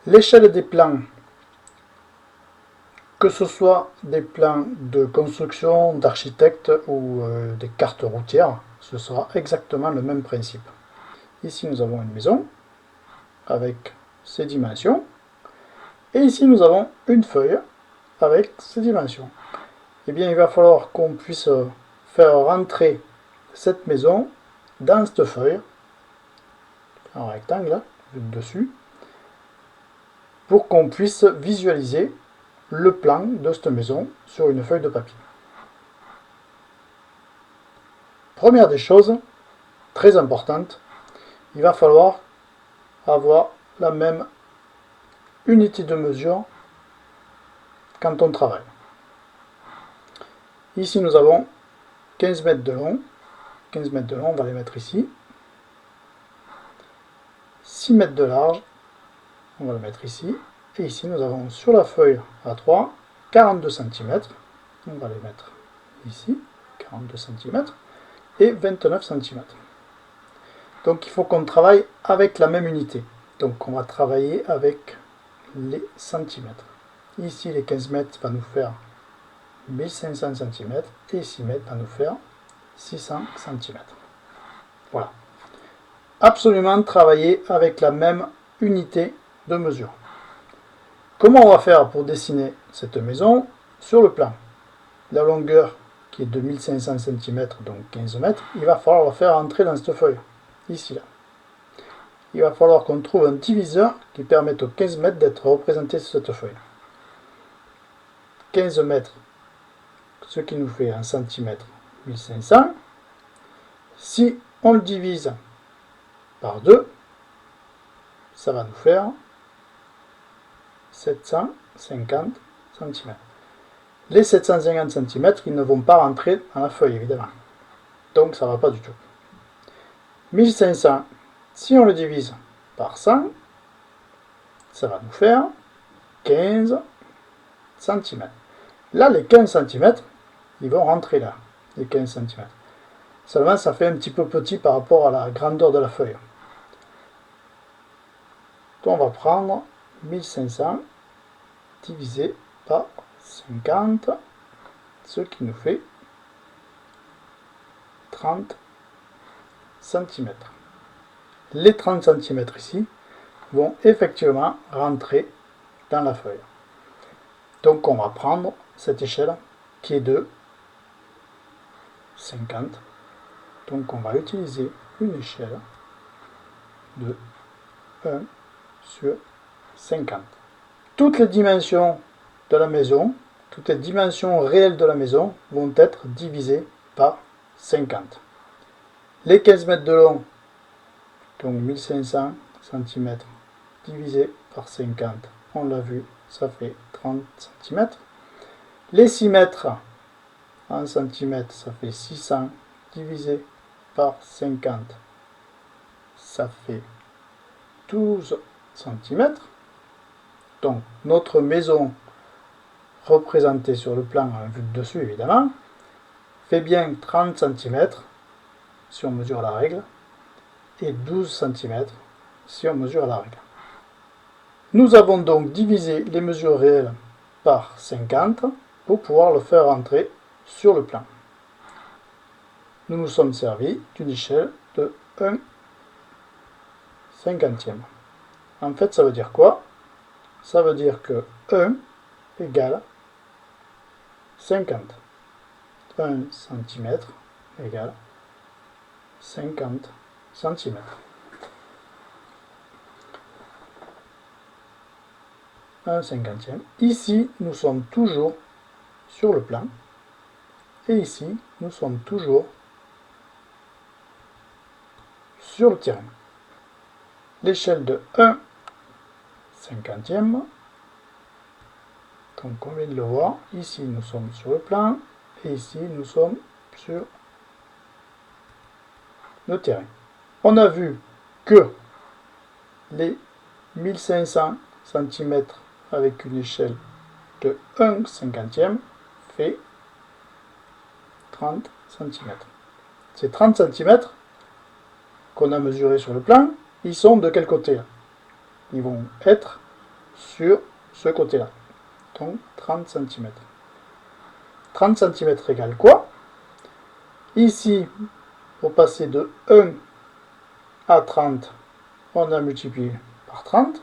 L'échelle des plans, que ce soit des plans de construction, d'architecte ou des cartes routières, ce sera exactement le même principe. Ici, nous avons une maison avec ses dimensions. Et ici, nous avons une feuille avec ses dimensions. Eh bien, il va falloir qu'on puisse faire rentrer cette maison dans cette feuille, en rectangle, là, dessus, pour qu'on puisse visualiser le plan de cette maison sur une feuille de papier. Première des choses, très importante, il va falloir avoir la même unité de mesure quand on travaille. Ici, nous avons 15 mètres de long. 15 mètres de long, on va les mettre ici. 6 mètres de large, on va le mettre ici. Et ici, nous avons sur la feuille A3 42 cm. On va les mettre ici, 42 cm. Et 29 cm. Donc, il faut qu'on travaille avec la même unité. Donc, on va travailler avec les centimètres. Ici, les 15 mètres va nous faire 1500 cm. Et 6 mètres va nous faire 600 cm. Voilà. Absolument travailler avec la même unité de mesure. Comment on va faire pour dessiner cette maison sur le plan? La longueur qui est de 1500 cm, donc 15 mètres, il va falloir la faire entrer dans cette feuille, ici là. Il va falloir qu'on trouve un diviseur qui permette aux 15 mètres d'être représenté sur cette feuille. 15 mètres, ce qui nous fait en centimètres 1500. Si on le divise par 2, ça va nous faire 750 cm. Les 750 cm, ils ne vont pas rentrer dans la feuille, évidemment. Donc, ça ne va pas du tout. 1500, si on le divise par 100, ça va nous faire 15 cm. Là, les 15 cm, ils vont rentrer là, les 15 cm. Seulement, ça fait un petit peu petit par rapport à la grandeur de la feuille. Donc, on va prendre 1500 divisé par 50, ce qui nous fait 30 cm. Les 30 cm ici vont effectivement rentrer dans la feuille. Donc on va prendre cette échelle qui est de 50. Donc on va utiliser une échelle de 1 sur 50. Toutes les dimensions de la maison, toutes les dimensions réelles de la maison vont être divisées par 50. Les 15 mètres de long, donc 1500 cm divisé par 50, on l'a vu, ça fait 30 cm. Les 6 mètres en centimètres, ça fait 600 divisé par 50, ça fait 12 cm. Donc notre maison représentée sur le plan en vue de dessus évidemment fait bien 30 cm si on mesure à la règle et 12 cm si on mesure à la règle. Nous avons donc divisé les mesures réelles par 50 pour pouvoir le faire entrer sur le plan. Nous nous sommes servis d'une échelle de 1/50. En fait, ça veut dire quoi? Ça veut dire que 1 égale 50. 1 cm égale 50 cm. Un cinquantième. Ici, nous sommes toujours sur le plan. Et ici, nous sommes toujours sur le terrain. L'échelle de 1 cinquantième. Donc on vient de le voir. Ici, nous sommes sur le plan. Et ici, nous sommes sur le terrain. On a vu que les 1500 cm avec une échelle de 1 cinquantième fait 30 cm. Ces 30 cm qu'on a mesurés sur le plan, ils sont de quel côté? Ils vont être sur ce côté-là. Donc 30 cm. 30 cm égale quoi? Ici, pour passer de 1 à 30, on a multiplié par 30.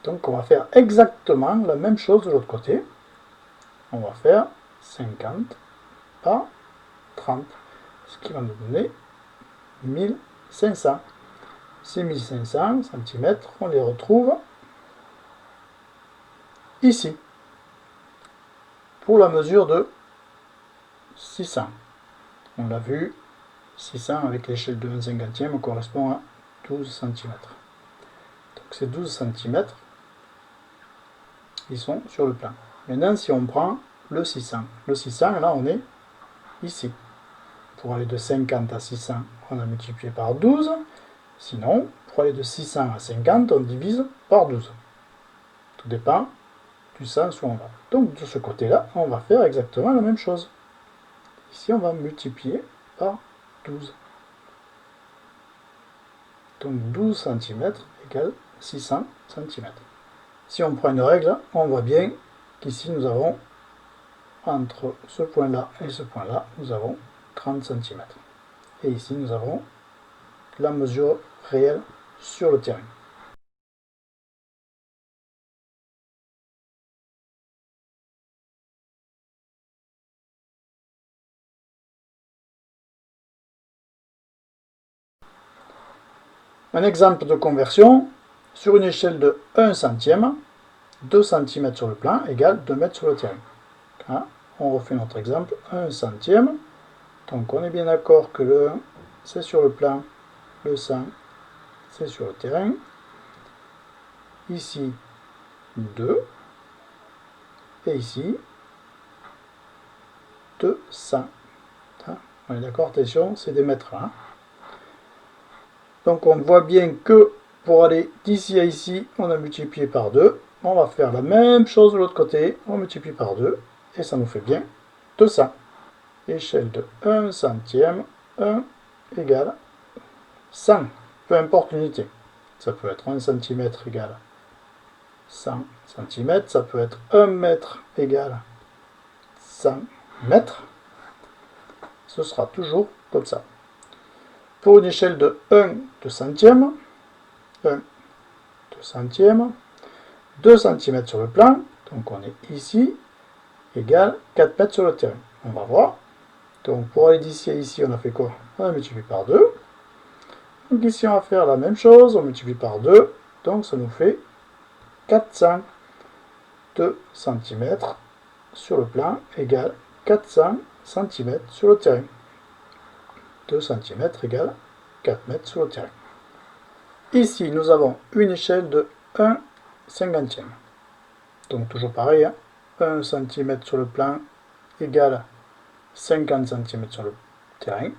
Donc on va faire exactement la même chose de l'autre côté. On va faire 50 par 30, ce qui va nous donner 1500. Ces 1500 cm, on les retrouve ici, pour la mesure de 600. On l'a vu, 600 avec l'échelle de 1 cinquantième correspond à 12 cm. Donc ces 12 cm, ils sont sur le plan. Maintenant, si on prend le 600, là, on est ici. Pour aller de 50 à 600, on a multiplié par 12. Sinon, pour aller de 600 à 50, on divise par 12. Tout dépend du sens où on va. Donc, de ce côté-là, on va faire exactement la même chose. Ici, on va multiplier par 12. Donc, 12 cm égale 600 cm. Si on prend une règle, on voit bien qu'ici, nous avons, entre ce point-là et ce point-là, nous avons 30 cm. Et ici, nous avons la mesure réelle sur le terrain. Un exemple de conversion, sur une échelle de 1 centième, 2 cm sur le plan égale 2 mètres sur le terrain. Hein, on refait notre exemple, 1 centième. Donc on est bien d'accord que le 1, c'est sur le plan, le 100, c'est sur le terrain. Ici, 2. Et ici, 200. Hein, on est d'accord, attention, c'est des mètres. Hein. Donc on voit bien que pour aller d'ici à ici, on a multiplié par 2. On va faire la même chose de l'autre côté, on multiplie par 2, et ça nous fait bien 200. Échelle de 1 centième, 1 égale 100, peu importe l'unité. Ça peut être 1 cm égale 100 cm, ça peut être 1 mètre égale 100 mètres. Ce sera toujours comme ça. Pour une échelle de 1 de centième, 1 de centième, 2 cm sur le plan, donc on est ici, égale 4 mètres sur le terrain. On va voir. Donc pour aller d'ici à ici, on a fait quoi? On a multiplié par 2. Donc ici, on va faire la même chose, on multiplie par 2, donc ça nous fait 402 cm sur le plan égale 400 cm sur le terrain. 2 cm égale 4 mètres sur le terrain. Ici, nous avons une échelle de 1 cinquantième. Donc toujours pareil, hein, 1 cm sur le plan égale 50 cm sur le terrain.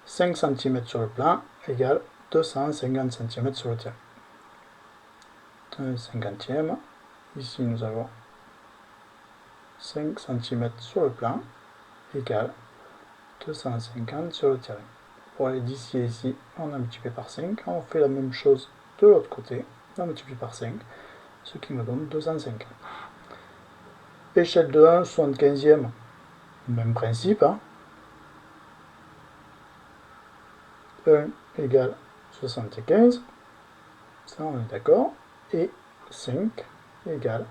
5 cm sur le plan égale 250 cm sur le terrain. 1 cinquantième. Ici, nous avons 5 cm sur le plan égale 250 sur le terrain. Pour aller d'ici à ici, on a multiplié par 5. On fait la même chose de l'autre côté. On multiplie par 5, ce qui nous donne 250. Échelle de 1, 75e, même principe. Hein. 1 égale 75. Ça, on est d'accord. Et 5 égale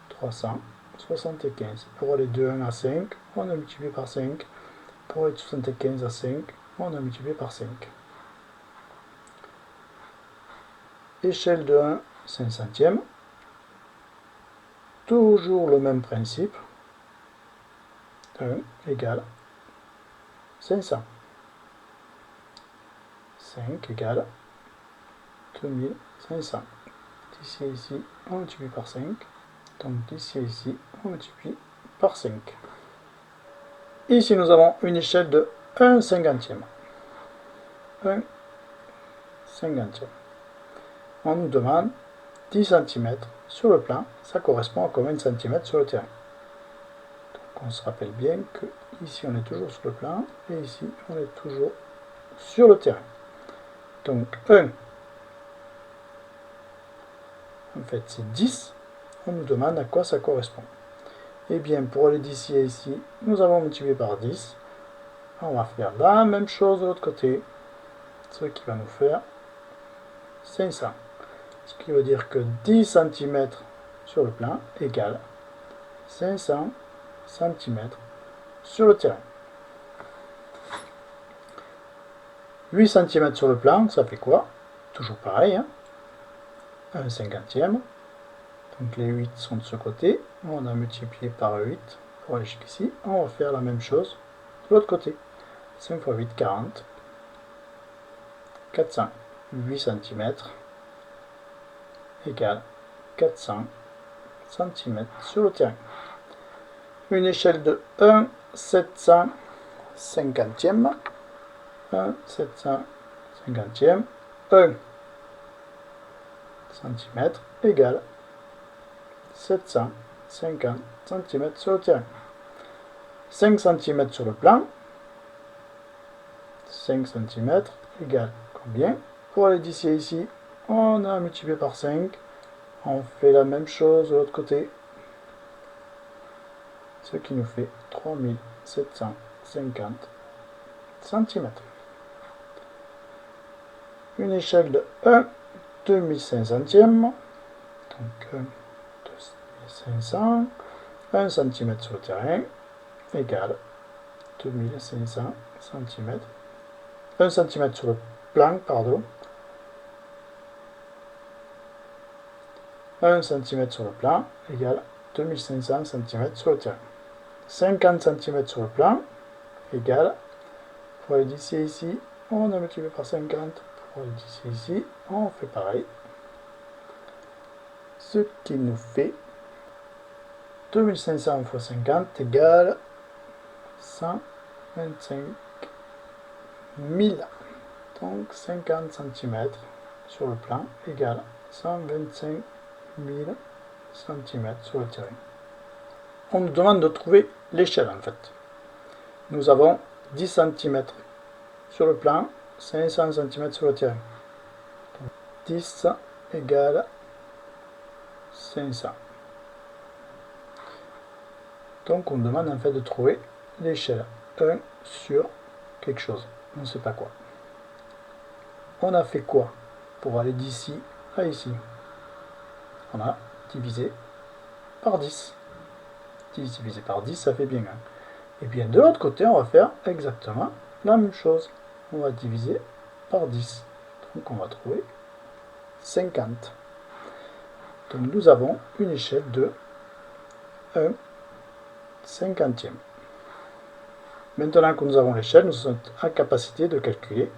375. Pour aller de 1 à 5, on a multiplié par 5. Pour aller de 75 à 5, on a multiplié par 5. Échelle de 1, 5 centièmes. Toujours le même principe. 1 égale 500. 5 égale 2500. D'ici à ici, on multiplie par 5. Donc d'ici à ici, on multiplie par 5. Ici, nous avons une échelle de 1 cinquantième. 1 cinquantième. On nous demande 10 cm sur le plan. Ça correspond à combien de centimètres sur le terrain? Donc on se rappelle bien que ici, on est toujours sur le plan. Et ici, on est toujours sur le terrain. Donc 1 en fait c'est 10, on nous demande à quoi ça correspond. Et bien pour aller d'ici à ici, nous avons multiplié par 10, on va faire la même chose de l'autre côté, ce qui va nous faire 500. Ce qui veut dire que 10 cm sur le plan égale 500 cm sur le terrain. 8 cm sur le plan, ça fait quoi? Toujours pareil, hein? 1/50. Donc les 8 sont de ce côté. On a multiplié par 8 pour aller jusqu'ici. On va faire la même chose de l'autre côté. 5 x 8, 40. 408 cm égale 400 cm sur le terrain. Une échelle de 1/750. 1/750. 1 cm égale 750 cm sur le terrain. 5 cm sur le plan. 5 cm égale combien? Pour aller d'ici à ici, on a multiplié par 5. On fait la même chose de l'autre côté. Ce qui nous fait 3750 cm. Une échelle de 1/2500. Donc 1/2500. 1 cm sur le terrain égale 2500 cm. 1 cm sur le plan, pardon. 1 cm sur le plan égale 2500 cm sur le terrain. 50 cm sur le plan égale, pour aller d'ici à ici, on a multiplié par 50. Pour aller d'ici à ici, on fait pareil. Ce qui nous fait 2500 x 50 égale 125 000. Donc 50 cm sur le plan égale 125 000 cm sur le terrain. On nous demande de trouver l'échelle en fait. Nous avons 10 cm sur le plan, 500 cm sur le terrain. Donc 10 égale 500. Donc on demande en fait de trouver l'échelle 1 sur quelque chose. On ne sait pas quoi. On a fait quoi pour aller d'ici à ici? On a divisé par 10. 10 divisé par 10, ça fait bien 1. Et bien de l'autre côté, on va faire exactement la même chose. On va diviser par 10. Donc on va trouver 50. Donc nous avons une échelle de 1/50. Maintenant que nous avons l'échelle, nous sommes en capacité de calculer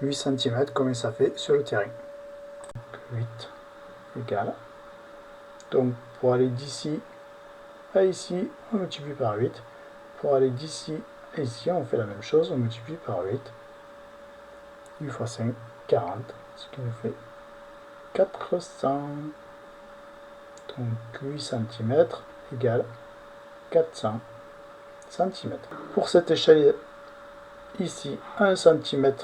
8 cm, combien ça fait sur le terrain. 8 égale. Donc pour aller d'ici à ici, on multiplie par 8. Pour aller d'ici à ici, on fait la même chose, on multiplie par 8. 8 x 5, 40, ce qui nous fait 400. Donc 8 cm égale 400 cm. Pour cette échelle ici, 1 cm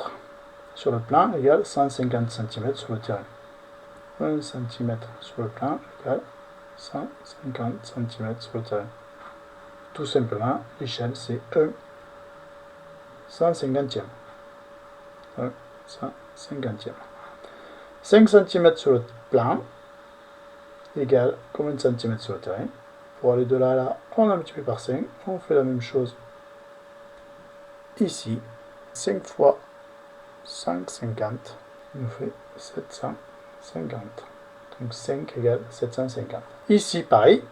sur le plan égale 150 cm sur le terrain. 1 cm sur le plan égale 150 cm sur le terrain. Tout simplement, l'échelle c'est 1 150e. 1 150e. 5 cm sur le plan égale combien de centimètres sur le terrain? Pour aller de là à là, on a multiplié par 5. On fait la même chose ici. 5 fois 150 nous fait 750. Donc 5 égale 750. Ici, pareil.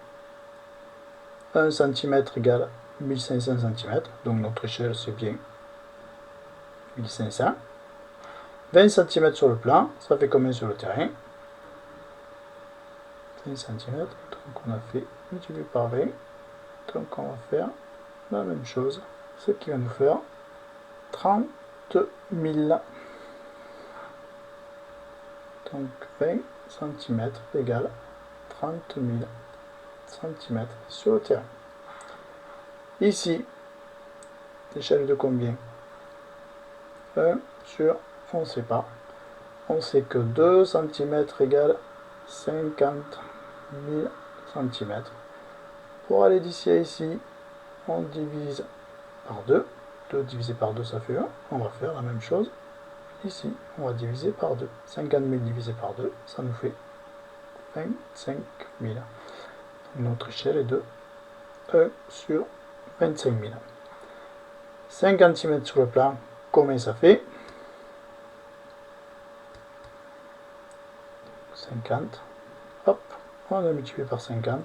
1 cm égale 1500 cm. Donc notre échelle, c'est bien 1500. 20 cm sur le plan, ça fait combien sur le terrain? 20 cm. Donc on a fait multiplié par 20. Donc on va faire la même chose. Ce qui va nous faire 30 000. Donc 20 cm égale 30 000 cm sur le terrain. Ici, l'échelle de combien? 1 sur, on ne sait pas. On sait que 2 cm égale 50 000 cm. Pour aller d'ici à ici, on divise par 2. 2 divisé par 2, ça fait 1. On va faire la même chose ici. On va diviser par 2. 50 000 divisé par 2, ça nous fait 25 000. Notre échelle est de 1 sur 25 000. 50 cm sur le plan, combien ça fait? 50. Hop, on a multiplié par 50.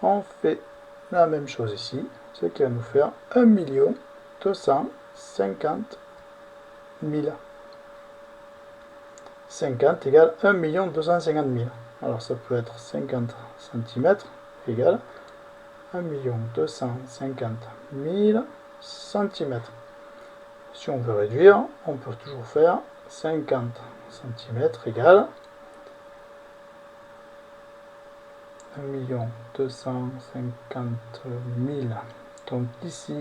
On fait la même chose ici, ce qui va nous faire 1 250 000. 50 égale 1 250 000. Alors ça peut être 50 cm égale 1 250 000 cm. Si on veut réduire, on peut toujours faire 50 cm égale 1 250 000. Donc ici,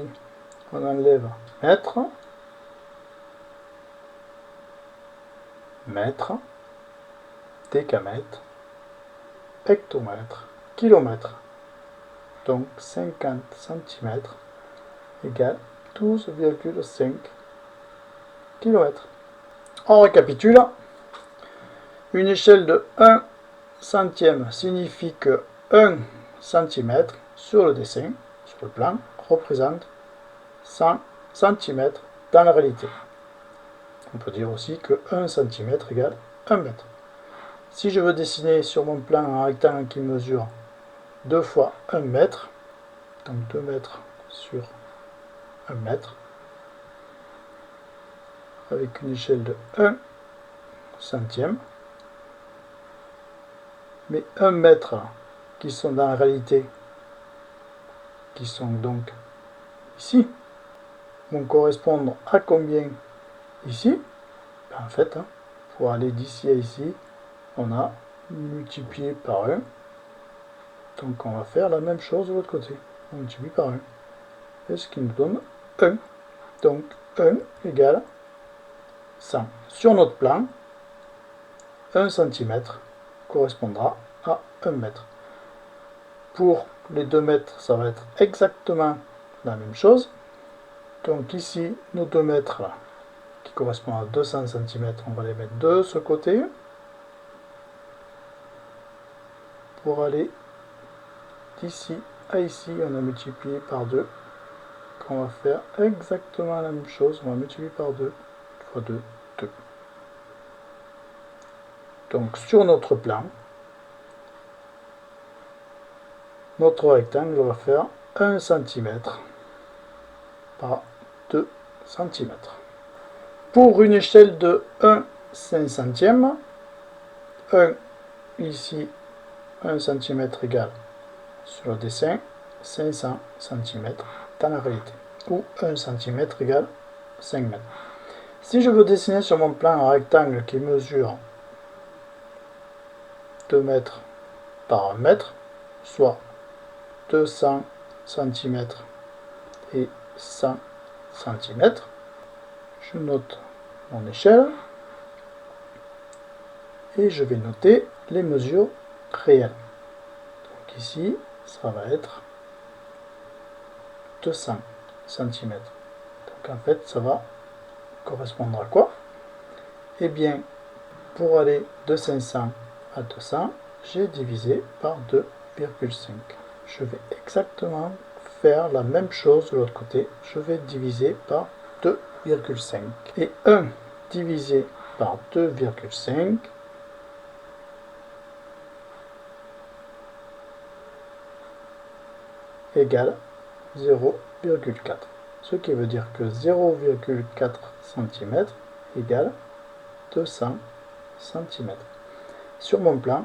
on enlève mètre, mètre, décamètre, hectomètre, kilomètre. Donc 50 cm égale 12,5 km. On récapitule. Une échelle de 1 centième signifie que 1 cm sur le dessin, sur le plan, représente 100 cm dans la réalité. On peut dire aussi que 1 cm égale 1 mètre. Si je veux dessiner sur mon plan un rectangle qui mesure 2 fois 1 mètre, donc 2 mètres sur 1 mètre, avec une échelle de 1 centième, mais 1 mètre qui sont dans la réalité, qui sont donc ici, vont correspondre à combien ici? Ben en fait, pour aller d'ici à ici, on a multiplié par 1. Donc on va faire la même chose de l'autre côté. On multiplie par 1. Et ce qui nous donne 1. Donc 1 égale 100. Sur notre plan, 1 cm correspondra à 1 mètre. Pour les 2 mètres, ça va être exactement la même chose. Donc ici, nos 2 mètres là, qui correspondent à 200 cm, on va les mettre de ce côté. Pour aller d'ici à ici, on a multiplié par 2. On va faire exactement la même chose. On va multiplier par 2 fois 2, 2. Donc sur notre plan, notre rectangle va faire 1 cm par 2 cm. Pour une échelle de 1 5 centième, 1 ici, 1 cm égale sur le dessin 500 cm dans la réalité, ou 1 cm égale 5 mètres. Si je veux dessiner sur mon plan un rectangle qui mesure 2 mètres par 1 mètre, soit 200 cm et 100 cm, je note mon échelle et je vais noter les mesures réelles. Donc ici, ça va être 200 cm. Donc en fait, ça va correspondre à quoi? Eh bien, pour aller de 500 à 200, j'ai divisé par 2,5. Je vais exactement faire la même chose de l'autre côté. Je vais diviser par 2,5. Et 1 divisé par 2,5 égale 0,4. Ce qui veut dire que 0,4 cm égale 200 cm. Sur mon plan,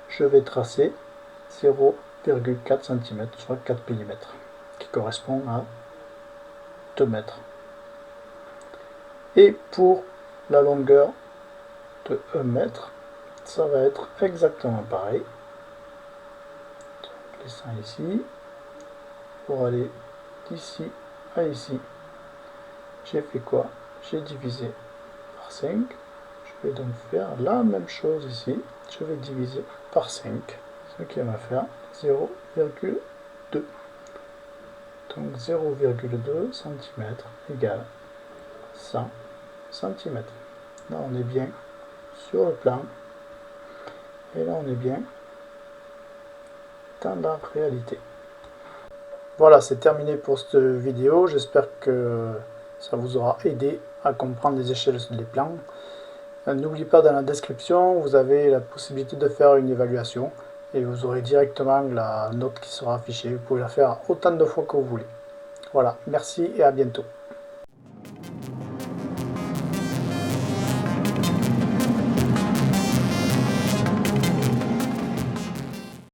je vais tracer 0,4 cm, soit 4 mm, qui correspond à 2 mètres. Et pour la longueur de 1 mètre, ça va être exactement pareil. Donc, laissant ici, pour aller d'ici à ici, j'ai fait quoi? J'ai divisé par 5. Je vais donc faire la même chose ici. Je vais diviser par 5, ce qui va me faire 0,2. Donc 0,2 cm égale 100 cm. Là on est bien sur le plan. Et là on est bien dans la réalité. Voilà, c'est terminé pour cette vidéo. J'espère que ça vous aura aidé à comprendre les échelles des plans. N'oubliez pas, dans la description, vous avez la possibilité de faire une évaluation et vous aurez directement la note qui sera affichée. Vous pouvez la faire autant de fois que vous voulez. Voilà, merci et à bientôt.